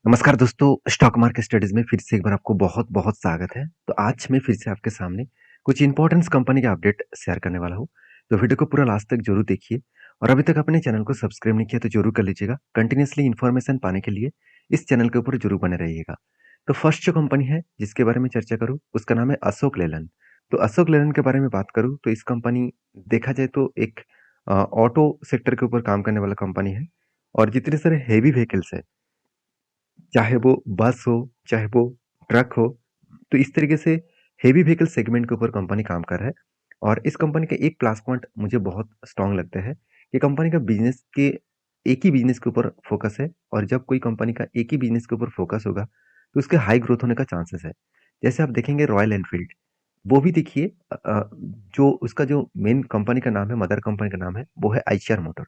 नमस्कार दोस्तों, stock market studies में फिर से एक बार आपको बहुत-बहुत स्वागत है। तो आज मैं फिर से आपके सामने कुछ इम्पोर्टेंट्स कंपनी के अपडेट शेयर करने वाला हूँ। तो वीडियो को पूरा लास्ट तक ज़रूर देखिए और अभी तक अपने चैनल को सब्सक्राइब नहीं किया तो ज़रूर कर लीजिएगा। कंटिन्यूअसली इन्फॉर्मेशन पाने के लिए इस चैनल के ऊपर ज़रूर बने रहिएगा। तो फर्स्ट जो कंपनी है जिसके बारे में चर्चा करूँ उसका नाम है अशोक लेलैंड। तो अशोक लेलैंड के बारे में बात करूँ तो इस कंपनी देखा जाए तो एक ऑटो सेक्टर के ऊपर काम करने वाला कंपनी है और जितने सारे हेवी व्हीकल्स है चाहे वो बस हो, चाहे वो ट्रक हो, तो इस तरीके से हेवी व्हीकल सेगमेंट के ऊपर कंपनी काम कर रहा है और इस कंपनी का एक प्लस पॉइंट मुझे बहुत स्ट्रॉन्ग लगता है कि कंपनी का बिज़नेस के एक ही बिज़नेस के ऊपर फ़ोकस है और जब कोई कंपनी का एक ही बिज़नेस के ऊपर फ़ोकस होगा, तो उसके हाई ग्रोथ होने का चांसेस है। जैसे आप देखेंगे रॉयल एनफील्ड, वो भी देखिए जो उसका जो मेन कंपनी का नाम है, मदर कंपनी का नाम है, वो है आईचआर मोटर।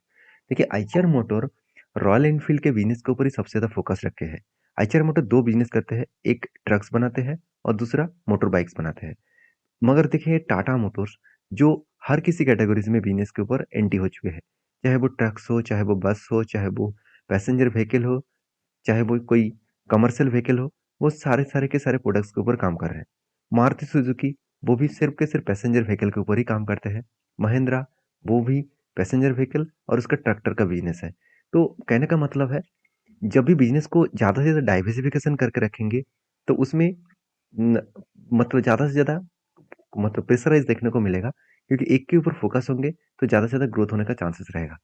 देखिए आईचआर मोटर रॉयल एनफील्ड के बिज़नेस के ऊपर ही सबसे ज़्यादा फ़ोकस रखे हैं। आईचआर मोटर 2 बिज़नेस करते हैं, एक ट्रक्स बनाते हैं और दूसरा मोटर बाइक्स बनाते हैं। मगर देखिए टाटा मोटर्स जो हर किसी कैटेगरीज़ में बिज़नेस के ऊपर एंट्री हो चुके हैं। चाहे वो ट्रक्स हो, चाहे वो बस हो, चाहे वो पैसेंजर व्हीकल हो, चाहे वो कोई कमर्शियल व्हीकल हो, वो सारे-सारे के सारे प्रोडक्ट्स के ऊपर काम कर रहे हैं। मारुति सुजुकी वो भी सिर्फ़ के सिर्फ़ पैसेंजर व्हीकल के ऊपर ही काम करते हैं। महिंद्रा वो भी पैसेंजर व्हीकल और उसका ट्रैक्टर का बिज़नेस है। तो कहने का मतलब है जब भी बिज़नेस को ज़्यादा से ज़्यादा डाइवर्सिफ़िकेशन करके रखेंगे, तो उसमें न मतलब ज़्यादा से ज़्यादा मतलब प्रेशराइज़ देखने को मिलेगा क्योंकि एक के ऊपर फ़ोकस होंगे, तो ज़्यादा से ज़्यादा ग्रोथ होने का चांसेस रहेगा।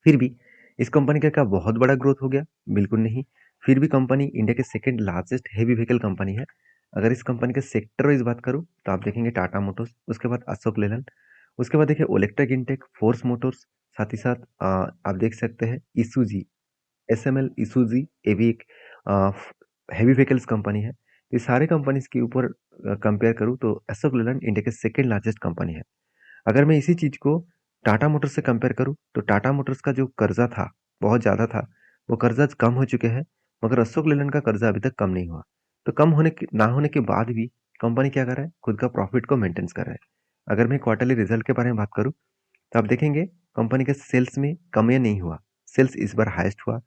फिर भी इस कंपनी का क्या बहुत बड़ा ग्रोथ हो गया? बिल्कुल नहीं। फिर भी कंपनी इंडिया के second largest heavy vehicle company है। अगर इस कंपनी के सेक्टर वाइज़ बात करूँ, तो आप देखेंगे टाटा मोटर्स, उसके बाद अशोक लेलैंड, उसके बाद देखिए ओलेक्ट्रा इंटेक, फोर्स मोटर्स, साथ ही साथ आप देख सकते हैं इसूजी एसएमएल, इसूज़ी ये भी एक अ, हेवी व्हीकल्स कंपनी है। ये सारे कंपनीज़ के ऊपर कंपेयर करूँ तो अशोक लेलैंड इंडिया के सेकंड लार्जेस्ट कंपनी है। अगर मैं इसी चीज़ को टाटा मोटर्स से कंपेयर करूँ तो टाटा मोटर्स का जो कर्ज़ा था, बहुत ज़्यादा था, वो कर्ज़ा कम हो चुके हैं, मगर अशोक लेलैंड का कर्ज़ा अभी तक कम नहीं हुआ। तो कम होने के ना होने के बाद भी कंपनी क्या कर रहा है, खुद का प्रॉफ़िट को मेंटेन्स कर रहा है। अगर मैं क्वार्टरली रिज़ल्ट के बारे में बात करूँ, तो आप देखेंगे कंपनी के सेल्स में कमियाँ नहीं हुआ। सेल्स इस बार हाईएस्ट हुआ।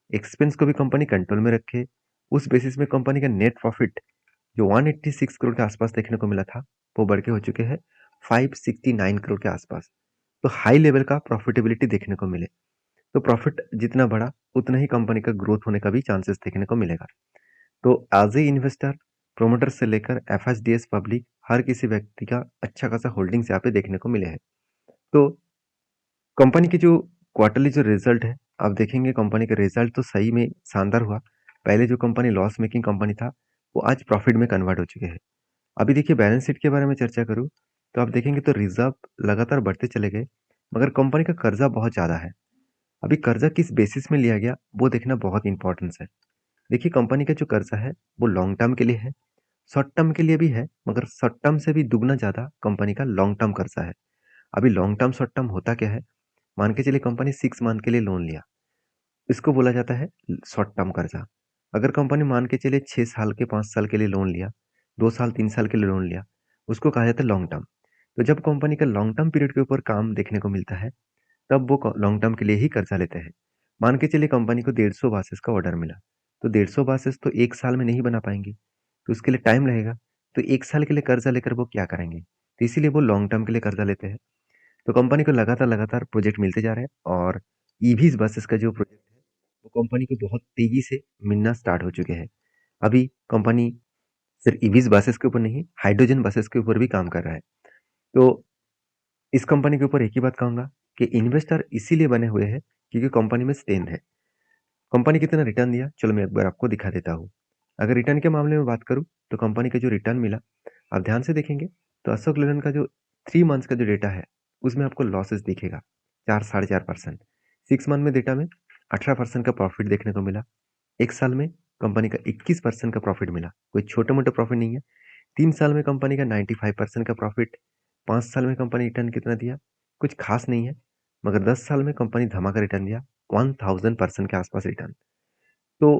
एक्सपेंस को भी कंपनी कंट्रोल में रखे, उस बेसिस में कंपनी का नेट प्रॉफिट जो 186 करोड़ के आसपास देखने को मिला था, वो बढ़ के हो चुके हैं 569 करोड़ के आसपास। तो हाई लेवल का प्रॉफिटेबिलिटी देखने को मिले। तो प्रॉफिट जितना बढ़ा, उतना ही कंपनी का ग्रोथ होने का भी चांसेस देखने को मिलेगा। तो एज़ ए इन्वेस्टर, प्रोमोटर से लेकर एफएसडीएस पब्लिक हर किसी व्यक्ति का अच्छा खासा होल्डिंग्स यहाँ पे देखने को मिले हैं। तो कंपनी की जो क्वार्टरली जो रिजल्ट है, आप देखेंगे कंपनी का रिजल्ट तो सही में शानदार हुआ। पहले जो कंपनी लॉस मेकिंग कंपनी था, वो आज प्रॉफिट में कन्वर्ट हो चुके हैं। अभी देखिए बैलेंस शीट के बारे में चर्चा करूँ, तो आप देखेंगे तो रिज़र्व लगातार बढ़ते चले गए, मगर कंपनी का कर्ज़ा बहुत ज़्यादा है। अभी कर्ज़ा किस बेसिस में लिया गया, वो देखना बहुत इम्पोर्टेंस है। देखिए कंपनी का जो कर्ज़ा है, वो लॉन्ग टर्म के लिए है, शॉर्ट टर्म के लिए भी है, मगर शॉर्ट टर्म से भी दुगना ज़्यादा कंपनी का लॉन्ग टर्म कर्ज़ा है। अभी लॉन्ग टर्म, शॉर्ट टर्म होता क्या है? मान के चलिए कंपनी 6 मंथ के लिए लोन लिया, इसको बोला जाता है शॉर्ट टर्म कर्जा। अगर कंपनी मान के चलिए 6 साल के 5 साल के लिए लोन लिया, 2 साल 3 साल के लिए लोन लिया, उसको कहा जाता है लॉन्ग टर्म। तो जब कंपनी का लॉन्ग टर्म पीरियड के ऊपर काम देखने को मिलता है, तब वो लॉन्ग टर्म के लिए ही कर्जा लेते हैं। मान के चलिए कंपनी को 150 बासेस का ऑर्डर मिला, तो 150 बासेस तो 1 साल में नहीं बना पाएंगे, तो उसके लिए टाइम लगेगा। तो 1 साल के लिए कर्जा लेकर वो क्या करेंगे? तो इसीलिए वो लॉन्ग टर्म के लिए कर्जा लेते हैं। तो कंपनी को लगातार-लगातार प्रोजेक्ट मिलते जा रहे हैं और ईवीज़ बसेस का जो प्रोजेक्ट है, वो कंपनी को बहुत तेज़ी से मिलना स्टार्ट हो चुके हैं। अभी कंपनी सिर्फ ईवीज़ बसेस के ऊपर नहीं, हाइड्रोजन बसेस के ऊपर भी काम कर रहा है। तो इस कंपनी के ऊपर एक ही बात कहूँगा कि इन्वेस्टर इसीलिए बने हुए हैं क्योंकि कंपनी में स्ट्रेंथ है। कंपनी कितना रिटर्न दिया, चलो मैं एक बार आपको दिखा देता हूँ। अगर रिटर्न के मामले में बात करूँ, तो कंपनी का जो रिटर्न मिला, आप ध्यान से देखेंगे तो अशोक लेलैंड का जो 3 मंथ्स का जो डेटा है, उसमें आपको लॉसेस दिखेगा, 4 साढ़े 4%। 6 मंथ में डेटा में 18% का प्रॉफिट देखने को मिला। 1 साल में कंपनी का 21% का प्रॉफिट मिला। कोई छोटा-मोटा प्रॉफिट नहीं है। 3 साल में कंपनी का 95% का प्रॉफिट, 5 साल में कंपनी रिटर्न कितना दिया? कुछ खास नहीं है, मगर 10 साल में कंपनी धमाका रिटर्न दिया, 1000% के आसपास रिटर्न। तो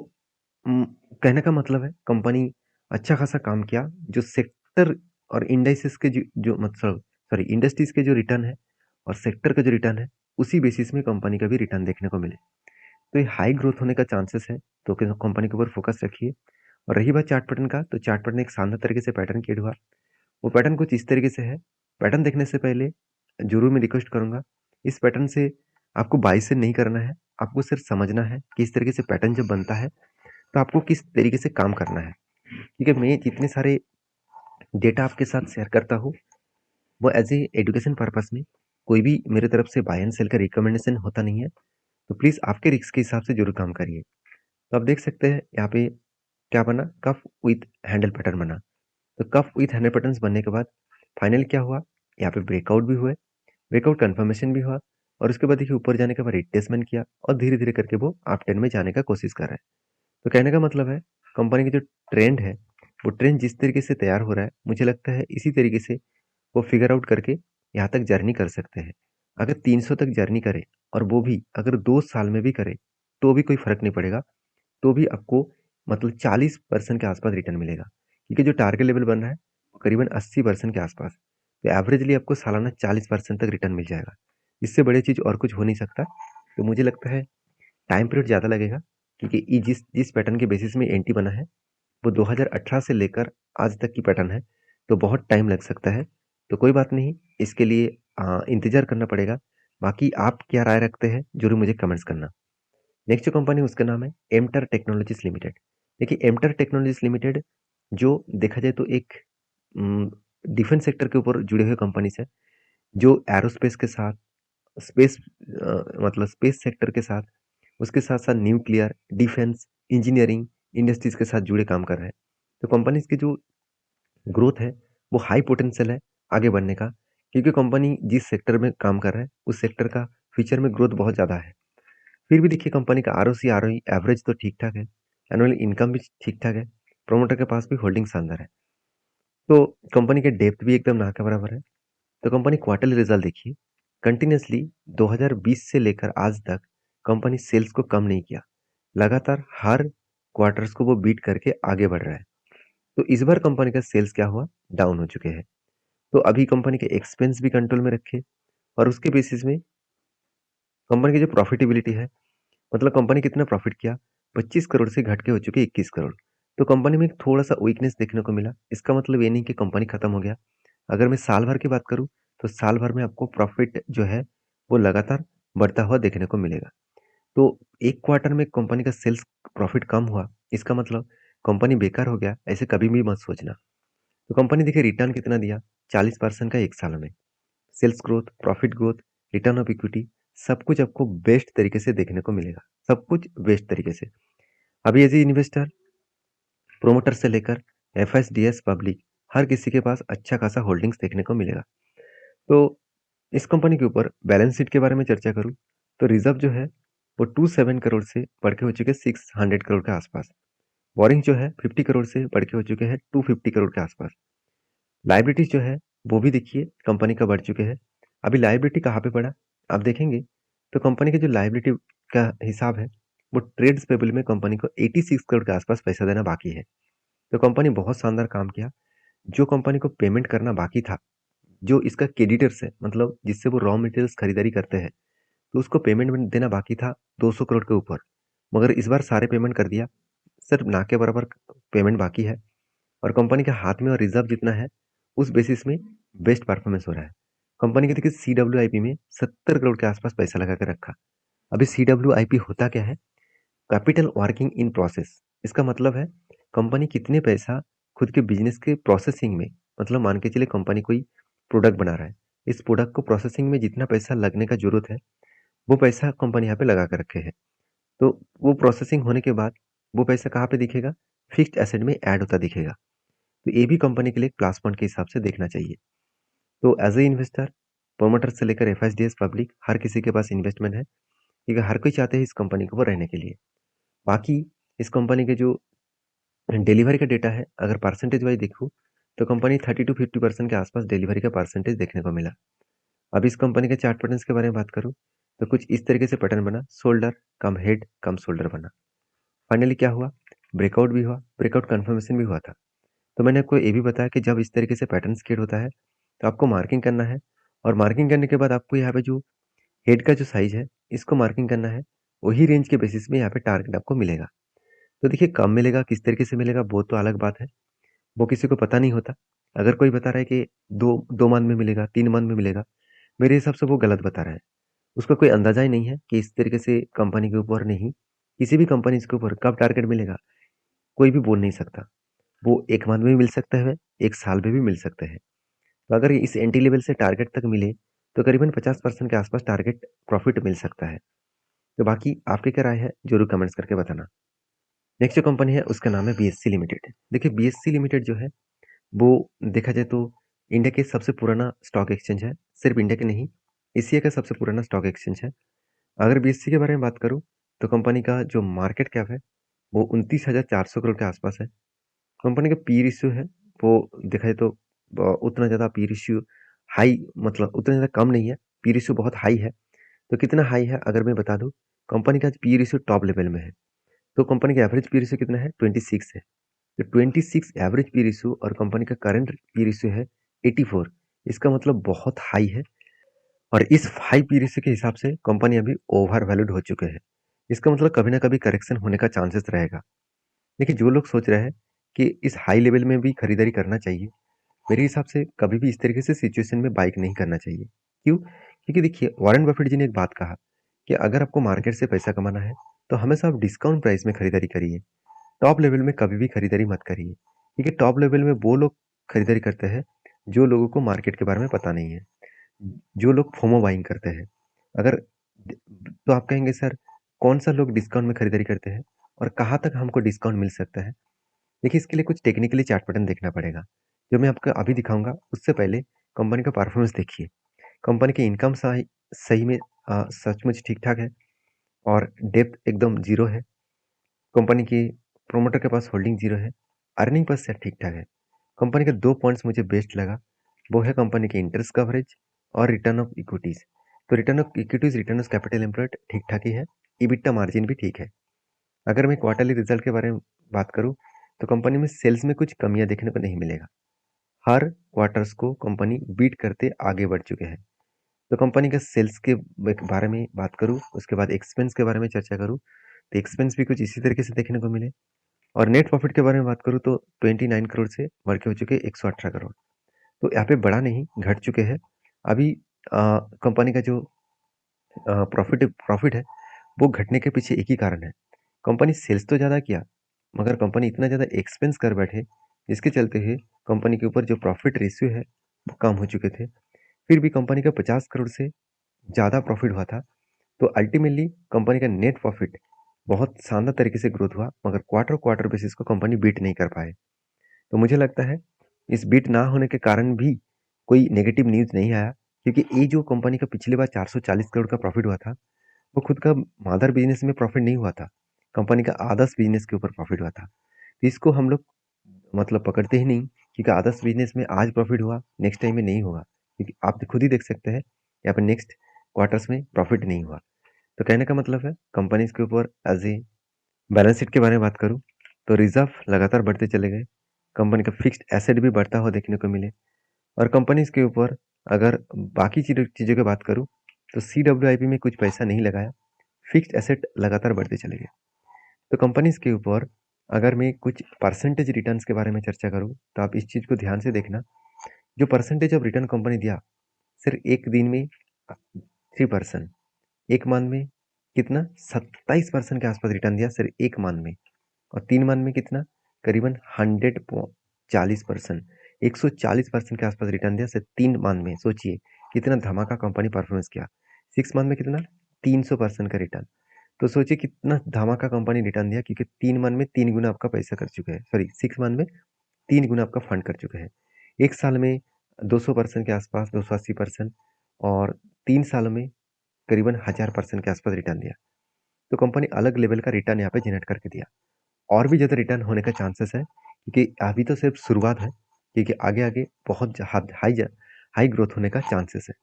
उम, कहने का मतलब है कंपनी अच्छा खासा काम किया, जो सेक्टर और इंडाइसेस के जो मतलब सॉरी इंडस्ट्रीज़ के जो रिटर्न है और सेक्टर का जो रिटर्न है, उसी बेसिस में कंपनी का भी रिटर्न देखने को मिले। तो ये हाई ग्रोथ होने का चांसेस है। तो कंपनी के ऊपर फोकस रखिए। और रही बात चार्ट पैटर्न का, तो चार्ट पैटर्न एक शानदार तरीके से पैटर्न क्रिएट हुआ। वो पैटर्न कुछ इस तरीके से है। पैटर्न देखने से पहले ज़रूर मैं रिक्वेस्ट करूँगा, इस पैटर्न से आपको बाय सेल नहीं करना है, आपको सिर्फ समझना है कि इस तरीके से पैटर्न जब बनता है तो आपको किस तरीके से काम करना है। क्योंकि मैं जितने सारे डेटा आपके साथ शेयर करता हूँ, वो एज ए एजुकेशन पर्पस में, कोई भी मेरे तरफ से बाय एंड सेल का रिकमेंडेशन होता नहीं है। तो प्लीज़ आपके रिस्क के हिसाब से जरूर काम करिए। तो आप देख सकते हैं यहाँ पे क्या बना, कफ विथ हैंडल पैटर्न बना। तो कफ विथ हैंडल पैटर्न्स बनने के बाद फाइनल क्या हुआ, यहाँ पे ब्रेकआउट भी हुए, ब्रेकआउट कंफर्मेशन भी हुआ, और उसके बाद देखिए ऊपर जाने के बाद रिट्रेसमेंट किया और धीरे धीरे करके वो अप ट्रेंड में जाने का कोशिश कर रहा है। तो कहने का मतलब है, कंपनी की जो ट्रेंड है, वो ट्रेंड जिस तरीके से तैयार हो रहा है, मुझे लगता है इसी तरीके से वो फिगर आउट करके यहाँ तक जर्नी कर सकते हैं। अगर 300 तक जर्नी करे, और वो भी अगर 2 साल में भी करे, तो भी कोई फर्क नहीं पड़ेगा। तो भी आपको मतलब 40% के आसपास रिटर्न मिलेगा, क्योंकि जो टारगेट लेवल बन रहा है वो करीबन 80% के आसपास। तो एवरेजली आपको सालाना 40% तक रिटर्न मिल जाएगा। इससे बड़ी चीज़ और कुछ हो नहीं सकता। तो मुझे लगता है टाइम पीरियड ज़्यादा लगेगा, क्योंकि ये जिस जिस पैटर्न के बेसिस में एंटी बना है, वो 2018 से लेकर आज तक की पैटर्न है। तो बहुत टाइम लग सकता है। तो कोई बात नहीं, इसके लिए इंतजार करना पड़ेगा। बाकी आप क्या राय रखते हैं, जरूर मुझे कमेंट्स करना। नेक्स्ट जो कंपनी उसका नाम है एमटर टेक्नोलॉजीज लिमिटेड। देखिए एमटर टेक्नोलॉजीज लिमिटेड, जो देखा जाए तो एक डिफेंस सेक्टर के ऊपर जुड़े हुए कंपनीज है, जो एरोस्पेस के साथ, स्पेस मतलब स्पेस सेक्टर के साथ, उसके साथ साथ न्यूक्लियर, डिफेंस, इंजीनियरिंग इंडस्ट्रीज के साथ जुड़े काम कर रहे हैं। तो कंपनीज की जो ग्रोथ है, वो हाई पोटेंशियल है आगे बढ़ने का, क्योंकि कंपनी जिस सेक्टर में काम कर रहा है उस सेक्टर का फ्यूचर में ग्रोथ बहुत ज़्यादा है। फिर भी देखिए कंपनी का आरओसी आरओई एवरेज तो ठीक ठाक है, एनुअल इनकम भी ठीक ठाक है, प्रोमोटर के पास भी होल्डिंग शानदार है। तो कंपनी के डेप्थ भी एकदम ना के बराबर है। तो कंपनी क्वार्टरली रिजल्ट देखिए, कंटिन्यूसली 2020 से लेकर आज तक कंपनी सेल्स को कम नहीं किया, लगातार हर क्वार्टर्स को वो बीट करके आगे बढ़ रहा है। तो इस बार कंपनी का सेल्स क्या हुआ, डाउन हो चुके हैं। तो अभी कंपनी के एक्सपेंस भी कंट्रोल में रखे, और उसके बेसिस में कंपनी की जो प्रॉफिटेबिलिटी है, मतलब कंपनी कितना प्रॉफिट किया, 25 करोड़ से घट के हो चुके 21 करोड़। तो कंपनी में एक थोड़ा सा वीकनेस देखने को मिला। इसका मतलब ये नहीं कि कंपनी खत्म हो गया। अगर मैं साल भर की बात करूं, तो साल भर में आपको प्रॉफिट जो है वो लगातार बढ़ता हुआ देखने को मिलेगा। तो एक क्वार्टर में कंपनी का सेल्स प्रॉफिट कम हुआ, इसका मतलब कंपनी बेकार हो गया, ऐसे कभी भी मत सोचना। तो कंपनी देखिए रिटर्न कितना दिया, 40% का एक साल में। Sales growth, profit growth, return of equity, सब कुछ आपको बेस्ट तरीके से देखने को मिलेगा, सब कुछ बेस्ट तरीके से। अभी एज ए इन्वेस्टर, प्रोमोटर से लेकर एफएसडीएस पब्लिक, हर किसी के पास अच्छा खासा होल्डिंग्स देखने को मिलेगा। तो इस कंपनी के ऊपर बैलेंस शीट के बारे में चर्चा करूं, तो रिजर्व जो है वो 27 करोड़ से बढ़ के हो चुके 600 करोड़ के आसपास। बोरिंग जो है 50 करोड़ से बढ़ के हो चुके हैं 250 करोड़ के आसपास। लाइबिलिटीज जो है वो भी देखिए कंपनी का बढ़ चुके हैं। अभी लाइबिलिटी कहाँ पे बढ़ा, आप देखेंगे तो कंपनी के जो लाइबिलिटी का हिसाब है, वो ट्रेड्स पेबल में कंपनी को 86 करोड़ के आसपास पैसा देना बाकी है। तो कंपनी बहुत शानदार काम किया। जो कंपनी को पेमेंट करना बाकी था, जो इसका क्रेडिटर्स है, मतलब जिससे वो रॉ मटेरियल्स खरीदारी करते हैं, तो उसको पेमेंट देना बाकी था 200 करोड़ के ऊपर, मगर इस बार सारे पेमेंट कर दिया। सिर्फ ना के बराबर पेमेंट बाकी है, और कंपनी के हाथ में और रिजर्व जितना है, उस बेसिस में बेस्ट परफॉर्मेंस हो रहा है। कंपनी के देखिए CWIP में 70 करोड़ के आसपास पैसा लगा के रखा। अभी CWIP होता क्या है, कैपिटल वर्किंग इन प्रोसेस। इसका मतलब है कंपनी कितने पैसा खुद के बिजनेस के प्रोसेसिंग में, मतलब मान के चलिए कंपनी कोई प्रोडक्ट बना रहा है, इस प्रोडक्ट को प्रोसेसिंग में जितना पैसा लगने का जरूरत है, वो पैसा कंपनी यहाँ पे लगा कर रखे है। तो वो प्रोसेसिंग होने के बाद वो पैसा कहाँ पे दिखेगा, फिक्स्ड एसेट में ऐड होता दिखेगा। तो ये भी कंपनी के लिए एक प्लस पॉइंट के हिसाब से देखना चाहिए। तो एज ए इन्वेस्टर, प्रोमोटर से लेकर एफएसडीएस पब्लिक, हर किसी के पास इन्वेस्टमेंट है, क्योंकि हर कोई चाहते हैं इस कंपनी को वो रहने के लिए। बाकी इस कंपनी के जो डिलीवरी का डेटा है, अगर परसेंटेज वाइज देखूँ, तो कंपनी 30 to 50% के आसपास डिलीवरी का परसेंटेज देखने को मिला। अब इस कंपनी के चार्ट पैटर्न्स के बारे में बात करूँ, तो कुछ इस तरीके से पैटर्न बना, शोल्डर कम हेड कम शोल्डर बना। फाइनली क्या हुआ, ब्रेकआउट भी हुआ, ब्रेकआउट कंफर्मेशन भी हुआ था। तो मैंने आपको ये भी बताया कि जब इस तरीके से पैटर्न क्रिएट होता है, तो आपको मार्किंग करना है, और मार्किंग करने के बाद आपको यहाँ पे जो हेड का जो साइज है, इसको मार्किंग करना है। वही रेंज के बेसिस में यहाँ पे टारगेट आपको मिलेगा। तो देखिए कब मिलेगा, किस तरीके से मिलेगा वो तो अलग बात है, वो किसी को पता नहीं होता। अगर कोई बता रहा है कि 2 मंथ में मिलेगा, 3 मंथ में मिलेगा, मेरे हिसाब से वो गलत बता रहा है। उसका कोई अंदाज़ा ही नहीं है कि इस तरीके से कंपनी के ऊपर नहीं, किसी भी कंपनीज़ के ऊपर कब टारगेट मिलेगा, कोई भी बोल नहीं सकता। वो 1 मंथ में भी मिल सकता है, 1 साल में भी मिल सकता है। तो अगर इस एंट्री लेवल से टारगेट तक मिले, तो करीबन 50% के आसपास टारगेट प्रॉफिट मिल सकता है। तो बाकी आपकी क्या राय है? ज़रूर कमेंट्स करके बताना। नेक्स्ट जो कंपनी है उसका नाम है बीएससी लिमिटेड। देखिए बीएससी लिमिटेड जो है वो देखा जाए तो इंडिया के सबसे पुराना स्टॉक एक्सचेंज है। सिर्फ इंडिया के नहीं, एशिया का सबसे पुराना स्टॉक एक्सचेंज है। अगर बीएससी के बारे में बात करूँ तो कंपनी का जो मार्केट कैप है वो 29,400 करोड़ के आसपास है। कंपनी का पी रेशियो है वो देखा जाए तो उतना ज़्यादा पी रेशियो हाई, मतलब उतना ज़्यादा कम नहीं है, पी रेशियो बहुत हाई है। तो कितना हाई है अगर मैं बता दूँ, कंपनी का पी रेशियो टॉप लेवल में है। तो कंपनी का एवरेज पी रेशियो कितना है? 26 है। तो 26 एवरेज पी रेशियो और कंपनी का करंट पी रेशियो है 84। इसका मतलब बहुत हाई है और इस हाई पी रेशियो के हिसाब से कंपनी अभी ओवर वैल्यूड हो चुके हैं। इसका मतलब कभी ना कभी करेक्शन होने का चांसेस रहेगा। देखिए जो लोग सोच रहे हैं कि इस हाई लेवल में भी खरीदारी करना चाहिए, मेरे हिसाब से कभी भी इस तरीके से सिचुएशन में बाइक नहीं करना चाहिए। क्यों? क्योंकि देखिए वॉरेन बफेट जी ने एक बात कहा कि अगर आपको मार्केट से पैसा कमाना है तो हमेशा आप डिस्काउंट प्राइस में खरीदारी करिए। टॉप लेवल में कभी भी खरीदारी मत करिए, क्योंकि टॉप लेवल में वो लोग खरीदारी करते हैं जो लोगों को मार्केट के बारे में पता नहीं है, जो लोग फोमो बाइंग करते हैं। अगर तो आप कहेंगे सर कौन सा लोग डिस्काउंट में खरीदारी करते हैं और कहाँ तक हमको डिस्काउंट मिल सकता है? देखिए इसके लिए कुछ टेक्निकली चार्ट पैटर्न देखना पड़ेगा, जो मैं आपको अभी दिखाऊंगा। उससे पहले कंपनी का परफॉर्मेंस देखिए। कंपनी की इनकम सही सही में सचमुच ठीक ठाक है और डेप्थ एकदम जीरो है। कंपनी की प्रोमोटर के पास होल्डिंग जीरो है। अर्निंग पर शेयर ठीक ठाक है। कंपनी के 2 पॉइंट्स मुझे बेस्ट लगा, वो है कंपनी की इंटरेस्ट कवरेज और रिटर्न ऑफ इक्विटीज। तो return of equities, return of capital employed ठीक ठाक ही है। इबिट्टा मार्जिन भी ठीक है। अगर मैं क्वार्टरली रिजल्ट के बारे में बात करूं तो कंपनी में सेल्स में कुछ कमियां देखने को नहीं मिलेगा। हर क्वार्टर्स को कंपनी बीट करते आगे बढ़ चुके हैं। तो कंपनी का सेल्स के बारे में बात करूं, उसके बाद एक्सपेंस के बारे में चर्चा करूं, तो एक्सपेंस भी कुछ इसी तरीके से देखने को मिले। और नेट प्रॉफिट के बारे में बात करूँ तो 29 करोड़ से बढ़ के हो चुके 118 करोड़। तो यहाँ पे बड़ा नहीं, घट चुके हैं। अभी कंपनी का जो प्रॉफिट प्रॉफिट है वो घटने के पीछे एक ही कारण है। कंपनी सेल्स तो ज़्यादा किया, मगर कंपनी इतना ज़्यादा एक्सपेंस कर बैठे, जिसके चलते हुए कंपनी के ऊपर जो प्रॉफिट रेशियो है वो कम हो चुके थे। फिर भी कंपनी का 50 करोड़ से ज़्यादा प्रॉफिट हुआ था। तो अल्टीमेटली कंपनी का नेट प्रॉफिट बहुत शानदार तरीके से ग्रोथ हुआ, मगर क्वार्टर क्वार्टर बेसिस को कंपनी बीट नहीं कर पाए। तो मुझे लगता है इस बीट ना होने के कारण भी कोई नेगेटिव न्यूज़ नहीं आया, क्योंकि ये जो कंपनी का पिछली बार 440 करोड़ का प्रॉफिट हुआ था, वो खुद का मदर बिजनेस में प्रॉफिट नहीं हुआ था। कंपनी का अदर्स बिजनेस के ऊपर प्रॉफिट हुआ था। तो इसको हम लोग मतलब पकड़ते ही नहीं, क्योंकि अदर्स बिजनेस में आज प्रॉफिट हुआ, नेक्स्ट टाइम में नहीं होगा। क्योंकि आप खुद ही देख सकते हैं यहाँ पर नेक्स्ट क्वार्टर्स में प्रॉफिट नहीं हुआ। तो कहने का मतलब है कंपनीज के ऊपर एज ए बैलेंस शीट के बारे में बात करूँ तो रिजर्व लगातार बढ़ते चले गए। कंपनी का फिक्स्ड एसेट भी बढ़ता हुआ देखने को मिले। और कंपनीज के ऊपर अगर बाकी चीज़ों की बात करूँ तो CWIP में कुछ पैसा नहीं लगाया, फिक्स्ड एसेट लगातार बढ़ते चले गए। तो कंपनीज के ऊपर अगर मैं कुछ परसेंटेज रिटर्न्स के बारे में चर्चा करूँ तो आप इस चीज़ को ध्यान से देखना। जो परसेंटेज ऑफ रिटर्न कंपनी दिया सिर्फ एक दिन में 3%, एक मंथ में कितना 27% के आसपास रिटर्न दिया सिर्फ एक मंथ में। और 3 मंथ में कितना करीबन 140%, 140% के आसपास रिटर्न दिया सिर्फ 3 मंथ में। सोचिए कितना धमाका कंपनी परफॉर्मेंस किया। 6 मंथ में कितना 300% का रिटर्न। तो सोचिए कितना धमाका कंपनी रिटर्न दिया, क्योंकि 3 मंथ में 3 गुना आपका पैसा कर चुके हैं, सॉरी 6 मंथ में 3 गुना आपका फंड कर चुके हैं। एक साल में 200% के आसपास, 280%, और 3 सालों में करीबन 1000% के आसपास रिटर्न दिया। तो कंपनी अलग लेवल का रिटर्न यहाँ पे जनरेट करके दिया। और भी ज़्यादा रिटर्न होने का चांसेस है, क्योंकि अभी तो सिर्फ शुरुआत है, क्योंकि आगे आगे बहुत हाई ग्रोथ होने का चांसेस है।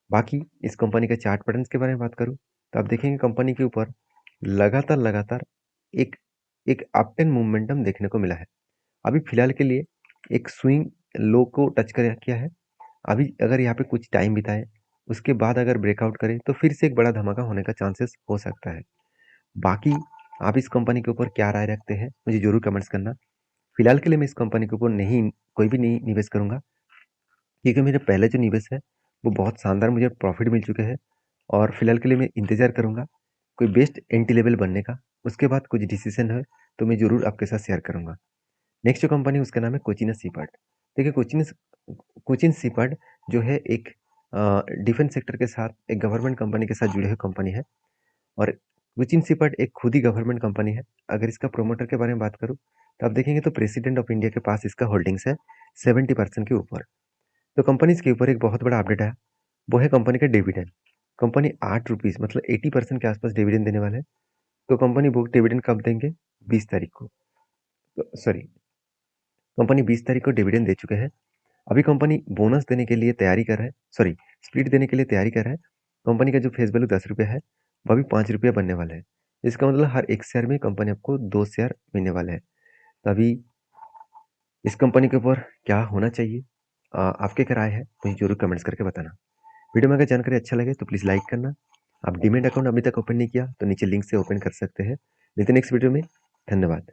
बाकी इस कंपनी के चार्ट पैटर्न्स के बारे में बात करूँ तो आप देखेंगे कंपनी के ऊपर लगातार लगातार एक एक अप एंड मोमेंटम देखने को मिला है। अभी फिलहाल के लिए एक स्विंग लो को टच कर किया है। अभी अगर यहाँ पे कुछ टाइम बिताए, उसके बाद अगर ब्रेकआउट करे तो फिर से एक बड़ा धमाका होने का चांसेस हो सकता है। बाकी आप इस कंपनी के ऊपर क्या राय रखते हैं, मुझे ज़रूर कमेंट्स करना। फिलहाल के लिए मैं इस कंपनी के ऊपर कोई भी नहीं निवेश करूँगा, क्योंकि मेरा पहले जो निवेश है, वो बहुत शानदार मुझे प्रॉफ़िट मिल चुके हैं और फिलहाल के लिए मैं इंतज़ार करूँगा, कोई बेस्ट एंट्री लेवल बनने का। उसके बाद कुछ डिसीज़न है, तो मैं ज़रूर आपके साथ शेयर करूँगा। नेक्स्ट जो कंपनी है उसका नाम है कोचिन शिपयार्ड। देखिए कोचिन शिपयार्ड जो है एक डिफेंस सेक्टर के साथ एक गवर्नमेंट कंपनी के साथ जुड़े हुए कंपनी है और कोचिन शिपयार्ड एक खुद ही गवर्नमेंट कंपनी है। अगर इसका प्रोमोटर के बारे में बात करूँ तो आप देखेंगे तो प्रेसिडेंट ऑफ इंडिया के पास इसका होल्डिंग्स है 70% के ऊपर। तो कंपनीज के ऊपर एक बहुत बड़ा अपडेट है, वो है कंपनी का डिविडेंड। कंपनी 8 रुपीज़ मतलब 80% के आसपास डिविडेंड देने वाले हैं। तो कंपनी बुक डिविडेंड कब देंगे? 20 तारीख को। सॉरी, कंपनी 20 तारीख को डिविडेंड दे चुके हैं। अभी कंपनी बोनस देने के लिए तैयारी कर रहा है, सॉरी स्प्लिट देने के लिए तैयारी कर रहा है। कंपनी का जो फेस वैल्यू 10 रुपये है, वो अभी 5 रुपये बनने वाला है। इसका मतलब हर एक शेयर में कंपनी आपको 2 शेयर मिलने वाले हैं। तो अभी इस कंपनी के ऊपर क्या होना चाहिए, आपके क्या राय है, मुझे जरूर कमेंट्स करके बताना। वीडियो में अगर जानकारी अच्छा लगे तो प्लीज़ लाइक करना। आप डीमैट अकाउंट अभी तक ओपन नहीं किया तो नीचे लिंक से ओपन कर सकते हैं। मिलते हैं नेक्स्ट वीडियो में। धन्यवाद।